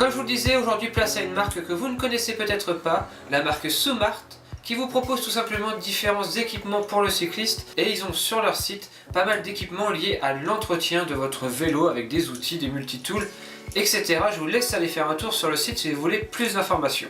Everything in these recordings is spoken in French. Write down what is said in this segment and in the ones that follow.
Comme je vous le disais, aujourd'hui place à une marque que vous ne connaissez peut-être pas, la marque Soumart, qui vous propose tout simplement différents équipements pour le cycliste, et ils ont sur leur site pas mal d'équipements liés à l'entretien de votre vélo avec des outils, des multitools, etc. Je vous laisse aller faire un tour sur le site si vous voulez plus d'informations.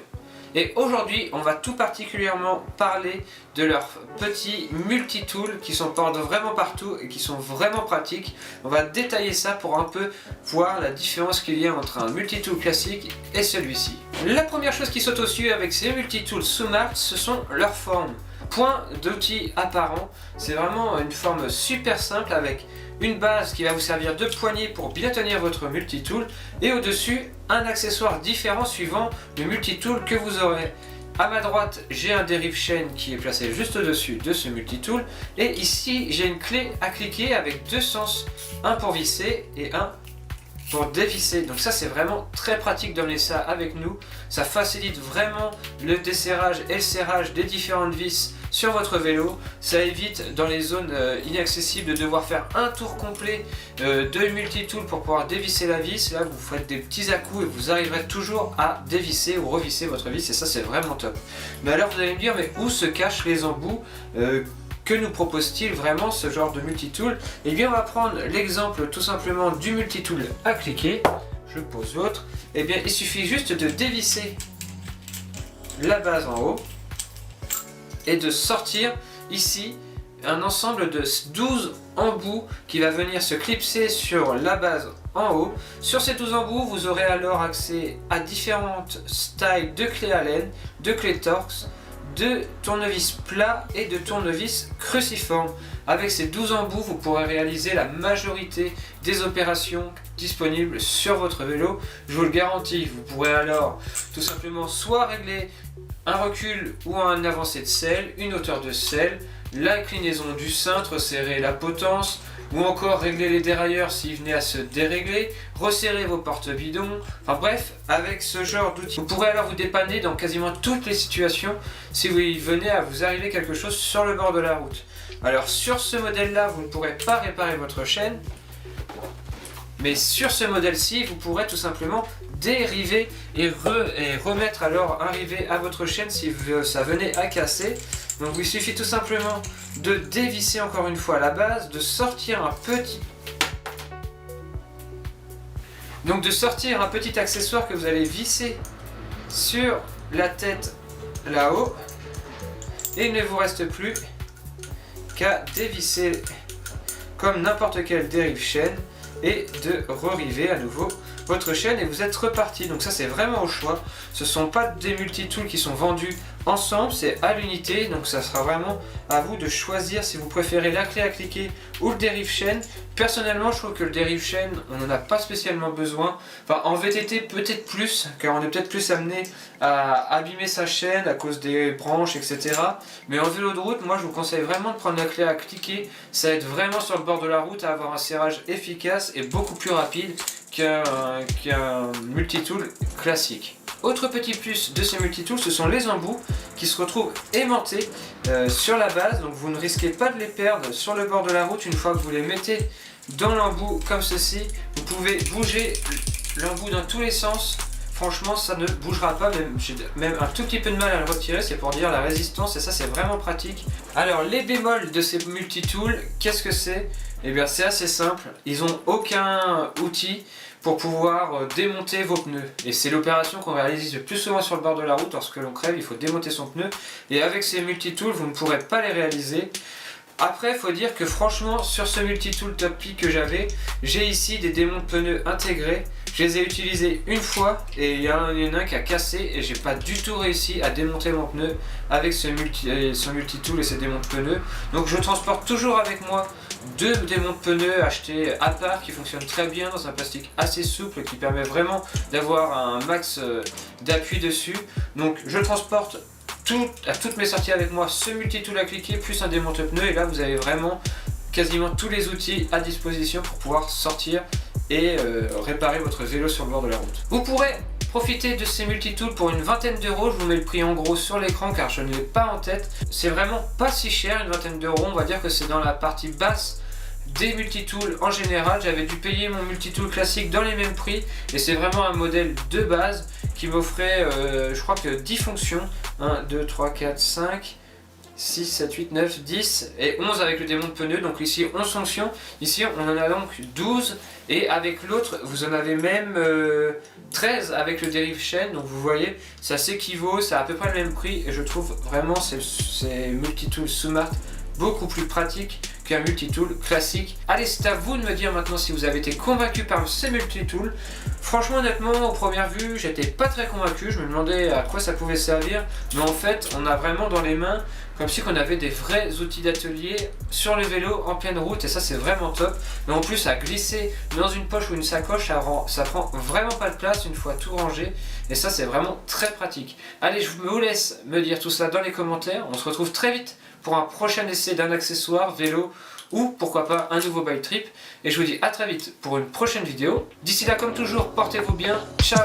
Et aujourd'hui, on va tout particulièrement parler de leurs petits multitools qui sont vraiment partout et qui sont vraiment pratiques. On va détailler ça pour un peu voir la différence qu'il y a entre un multitool classique et celui-ci. La première chose qui saute aux yeux avec ces multitools Soumart, ce sont leurs formes. Point d'outil apparent, c'est vraiment une forme super simple avec une base qui va vous servir de poignée pour bien tenir votre multitool et au-dessus un accessoire différent suivant le multitool que vous aurez. À ma droite, j'ai un dérive chaîne qui est placé juste au-dessus de ce multitool et ici j'ai une clé à cliquer avec deux sens, un pour visser et un pour dévisser. Donc ça c'est vraiment très pratique d'emmener ça avec nous, ça facilite vraiment le desserrage et le serrage des différentes vis sur votre vélo, ça évite dans les zones inaccessibles de devoir faire un tour complet de multitool pour pouvoir dévisser la vis. Là vous faites des petits à-coups et vous arriverez toujours à dévisser ou revisser votre vis et ça c'est vraiment top. Mais alors vous allez me dire, mais où se cachent les embouts que nous propose-t-il vraiment ce genre de multitool? Eh bien on va prendre l'exemple tout simplement du multitool à cliquer. Je pose l'autre. Eh bien il suffit juste de dévisser la base en haut et de sortir ici un ensemble de 12 embouts qui va venir se clipser sur la base en haut. Sur ces 12 embouts, vous aurez alors accès à différentes styles de clés Allen, de clés Torx, de tournevis plat et de tournevis cruciforme. Avec ces 12 embouts, vous pourrez réaliser la majorité des opérations disponibles sur votre vélo. Je vous le garantis, vous pourrez alors tout simplement soit régler un recul ou un avancé de selle, une hauteur de selle, l'inclinaison du cintre, resserrer la potence, ou encore régler les dérailleurs s'ils venaient à se dérégler, resserrer vos porte-bidons, enfin bref, avec ce genre d'outils. Vous pourrez alors vous dépanner dans quasiment toutes les situations si vous venez à vous arriver quelque chose sur le bord de la route. Alors sur ce modèle-là, vous ne pourrez pas réparer votre chaîne, mais sur ce modèle-ci, vous pourrez tout simplement dériver et remettre alors un rivet à votre chaîne si ça venait à casser. Donc il suffit tout simplement de dévisser encore une fois la base, de sortir un petit accessoire que vous allez visser sur la tête là-haut, et il ne vous reste plus qu'à dévisser comme n'importe quelle dérive chaîne et de re-river à nouveau votre chaîne et vous êtes reparti. Donc ça c'est vraiment au choix, ce ne sont pas des multitools qui sont vendus ensemble, c'est à l'unité, donc ça sera vraiment à vous de choisir si vous préférez la clé à cliquer ou le dérive chaîne. Personnellement je trouve que le dérive chaîne on n'en a pas spécialement besoin, enfin en VTT peut-être plus, car on est peut-être plus amené à abîmer sa chaîne à cause des branches etc. Mais en vélo de route, moi je vous conseille vraiment de prendre la clé à cliquer, ça aide vraiment sur le bord de la route à avoir un serrage efficace et beaucoup plus rapide qu'un multitool classique. Autre petit plus de ces multitools, ce sont les embouts qui se retrouvent aimantés sur la base, donc vous ne risquez pas de les perdre sur le bord de la route. Une fois que vous les mettez dans l'embout comme ceci, vous pouvez bouger l'embout dans tous les sens. Franchement ça ne bougera pas, j'ai même un tout petit peu de mal à le retirer, c'est pour dire la résistance et ça c'est vraiment pratique. Alors les bémols de ces multitools, qu'est-ce que c'est? Eh bien c'est assez simple, ils n'ont aucun outil pour pouvoir démonter vos pneus. Et c'est l'opération qu'on réalise le plus souvent sur le bord de la route. Lorsque l'on crève, il faut démonter son pneu. Et avec ces multitools, vous ne pourrez pas les réaliser. Après, il faut dire que franchement, sur ce multitool Top Peak que j'avais, j'ai ici des démontes pneus intégrés. Je les ai utilisés une fois et il y en a un qui a cassé et j'ai pas du tout réussi à démonter mon pneu avec ce multitool et ces démontes pneus. Donc je transporte toujours avec moi deux démontes pneus achetés à part qui fonctionnent très bien dans un plastique assez souple qui permet vraiment d'avoir un max d'appui dessus. Donc je transporte à toutes mes sorties avec moi ce multitool à cliquer plus un démonte pneu et là vous avez vraiment quasiment tous les outils à disposition pour pouvoir sortir et réparer votre vélo sur le bord de la route. Vous pourrez profiter de ces multitools pour une vingtaine d'euros, je vous mets le prix en gros sur l'écran car je ne l'ai pas en tête. C'est vraiment pas si cher, une vingtaine d'euros, on va dire que c'est dans la partie basse des multitools en général. J'avais dû payer mon multitool classique dans les mêmes prix et c'est vraiment un modèle de base qui m'offrait je crois que 10 fonctions, 1, 2, 3, 4, 5, 6, 7, 8, 9, 10 et 11 avec le démon de pneu, donc ici 11 fonctions, ici on en a donc 12 et avec l'autre vous en avez même 13 avec le dérive chaîne, donc vous voyez ça s'équivaut, c'est à peu près le même prix et je trouve vraiment ces multitools Soumart beaucoup plus pratiques qu'un multitool classique. Allez, c'est à vous de me dire maintenant si vous avez été convaincu par ces multitools. Franchement, honnêtement, aux premières vues, j'étais pas très convaincu, je me demandais à quoi ça pouvait servir, mais en fait, on a vraiment dans les mains comme si on avait des vrais outils d'atelier sur le vélo en pleine route et ça c'est vraiment top. Mais en plus à glisser dans une poche ou une sacoche, ça prend vraiment pas de place une fois tout rangé et ça c'est vraiment très pratique. Allez, je vous laisse me dire tout ça dans les commentaires, on se retrouve très vite pour un prochain essai d'un accessoire vélo ou pourquoi pas un nouveau bike trip et je vous dis à très vite pour une prochaine vidéo. D'ici là comme toujours, portez-vous bien, ciao.